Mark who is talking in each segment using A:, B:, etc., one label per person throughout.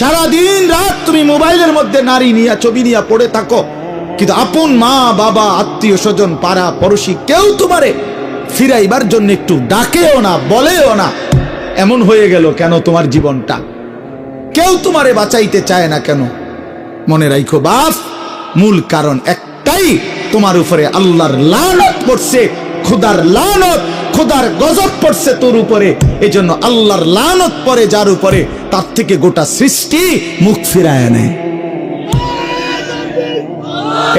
A: সারাদিন রাত তুমি মোবাইলের মধ্যে নারী নিয়া ছবি নিয়া পড়ে থাকো, কিন্তু আপন মা বাবা আত্মীয় স্বজন পাড়া পড়শি কেউ তোমারে ফিরাইবার জন্য একটু ডাকেও না, বলেও না। এমন হয়ে গেল কেন তোমার জীবনটা? কেউ তোমারে বাঁচাইতে চায় না কেন? মনে রাখো বাপ, মূল কারণ একটাই, তোমার উপরে আল্লাহর লানত পড়ছে, খোদার লানত, খোদার গজব পড়ছে তোর উপরে। এজন্য আল্লাহর লানত পড়ে যার উপরে, তার থেকে গোটা সৃষ্টি মুখ ফিরায় নেয়।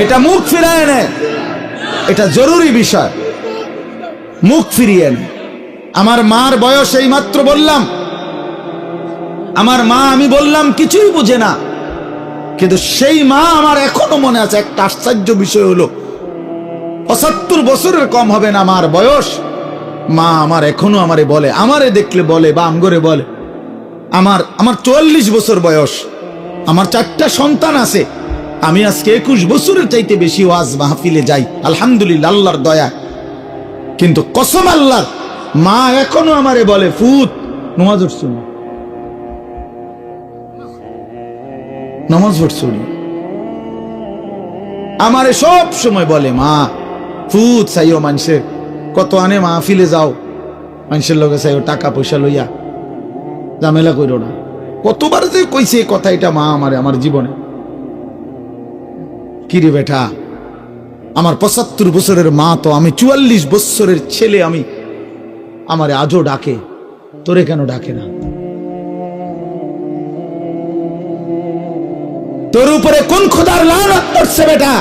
A: এটা মুখ ফিরায় নেয়, এটা জরুরি বিষয়, মুখ ফিরিয়ে নেয়। আমার মার বয়স এই মাত্র বললাম, আমার মা আমি বললাম কিছুই বুঝে না, কিন্তু সেই মা আমার এখনো মনে আছে। একটা আশ্চর্য বিষয় হলো ৭৫ বছরের কম হবে না আমার বয়স। মা আমার এখনো আমারে বলে, আমারে দেখলে বলে বা আমগরে বলে, আমার ৪৪ বছর বয়স, আমার 4টা সন্তান আছে, আমি আজকে 21 বছরের চাইতে বেশি ওয়াজ মাহফিলে যাই আলহামদুলিল্লাহ আল্লাহর দয়া। কিন্তু কসম আল্লাহর, মা এখনো আমারে বলে, ফুত নামাজ পড়ছো না, নামাজ পড়ছো না। আমারে সব সময় বলে, মা ফুত চাইও মানুষের কত আনে মাহফিলে যাও, মানুষের লগে চাইও টাকা পয়সা লইয়া, ঝামেলা করো না। কতবার যে কইছে এই কথা, এটা মা আমারে আমার জীবনে। কিরে বেটা, আমার ৭৫ বছরের মা তো, আমি ৪৪ বছরের ছেলে, আমি আমারে আজও ডাকে, তোরে কেন ডাকে না? তোর উপরে কোন খোদার লানত পড়ছে বেটা?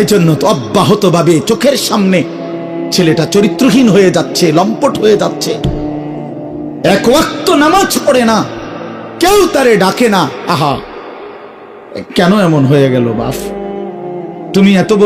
A: এই জন্য তো অব্যাহত ভাবে চোখের সামনে ছেলেটা চরিত্রহীন হয়ে যাচ্ছে, লম্পট হয়ে যাচ্ছে, এক ওয়াক্ত নামাজ পড়ে না, কেউ তারে ডাকে না। আহা, কেন এমন হয়ে গেল বাপ? তুমি এত বড়